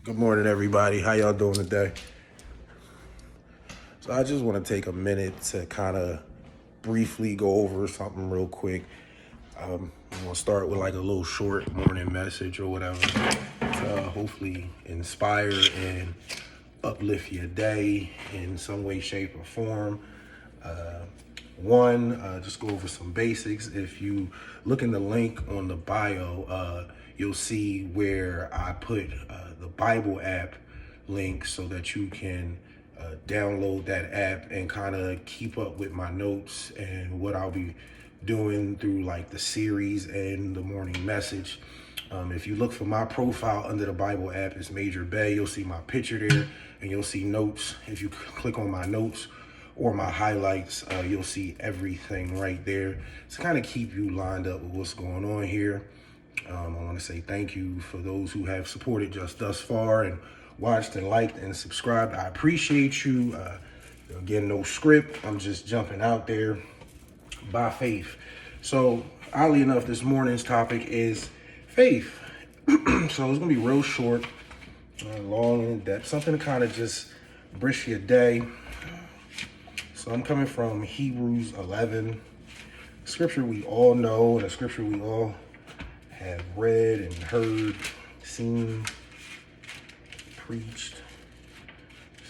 Good morning, everybody. How y'all doing today? So I just want to take a minute to kind of briefly go over something real quick. I'm going to start with like a little short morning message or whatever to hopefully inspire and uplift your day in some way, shape, or form. Just go over some basics. If you look in the link on the bio, you'll see where I put the Bible app link so that you can download that app and kind of keep up with my notes and what I'll be doing through like the series and the morning message. If you look for my profile under the Bible app, it's Major Bey. You'll see my picture there and you'll see notes. If you click on my notes or my highlights, you'll see everything right there to kind of keep you lined up with what's going on here. I want to say thank you for those who have supported just thus far and watched and liked and subscribed. I appreciate you. Again, no script. I'm just jumping out there by faith. So, oddly enough, this morning's topic is faith. So it's going to be real short, long and in depth, something to kind of just brisk your day. So I'm coming from Hebrews 11, scripture we all know, and a scripture we all have read and heard, seen, preached.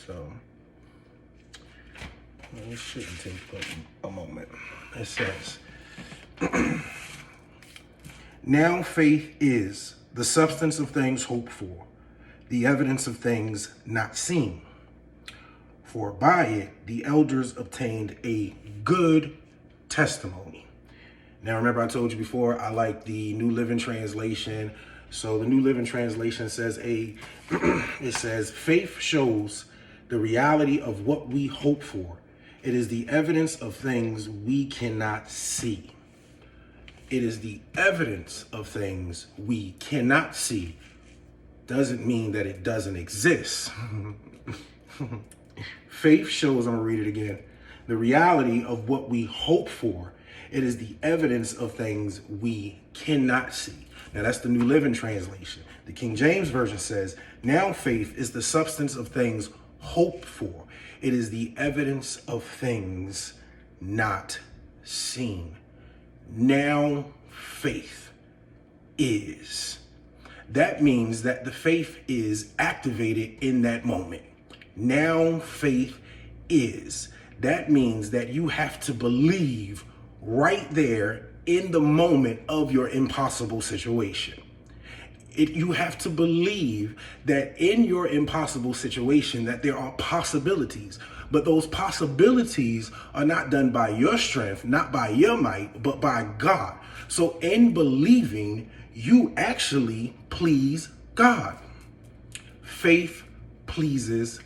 So it shouldn't take but a moment. It says, now faith is the substance of things hoped for, the evidence of things not seen. For by it the elders obtained a good testimony. Now, remember I told you before, I like the New Living Translation. So the New Living Translation says it says, faith shows the reality of what we hope for. It is the evidence of things we cannot see. It is the evidence of things we cannot see. Doesn't mean that it doesn't exist. Faith shows, I'm gonna read it again, the reality of what we hope for. It is the evidence of things we cannot see. Now that's the New Living Translation. The King James Version says, now faith is the substance of things hoped for. It is the evidence of things not seen. Now faith is. That means that the faith is activated in that moment. Now faith is. That means that you have to believe right there in the moment of your impossible situation. You have to believe that in your impossible situation that there are possibilities, but those possibilities are not done by your strength, not by your might, but by God. So in believing, you actually please God. Faith pleases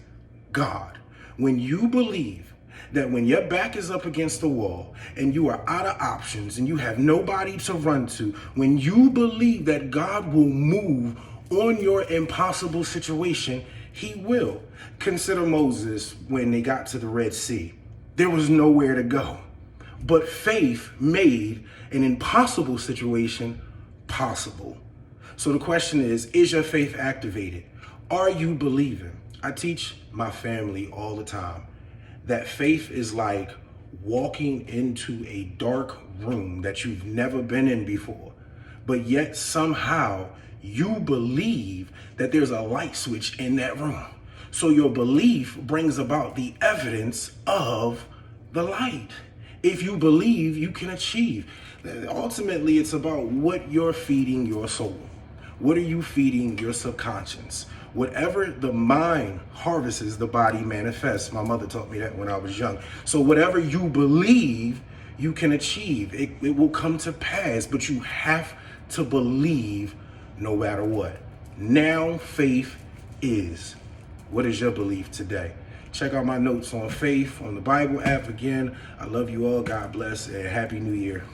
God. When you believe that when your back is up against the wall and you are out of options and you have nobody to run to, when you believe that God will move on your impossible situation, he will. Consider Moses when they got to the Red Sea. There was nowhere to go, but faith made an impossible situation possible. So the question is your faith activated? Are you believing? I teach my family all the time that faith is like walking into a dark room that you've never been in before, but yet somehow you believe that there's a light switch in that room. So your belief brings about the evidence of the light. If you believe, you can achieve. Ultimately, it's about what you're feeding your soul. What are you feeding your subconscious? Whatever the mind harvests, the body manifests. My mother taught me that when I was young. So whatever you believe, you can achieve. It will come to pass, but you have to believe no matter what. Now faith is. What is your belief today? Check out my notes on faith on the Bible app. Again, I love you all. God bless and Happy New Year.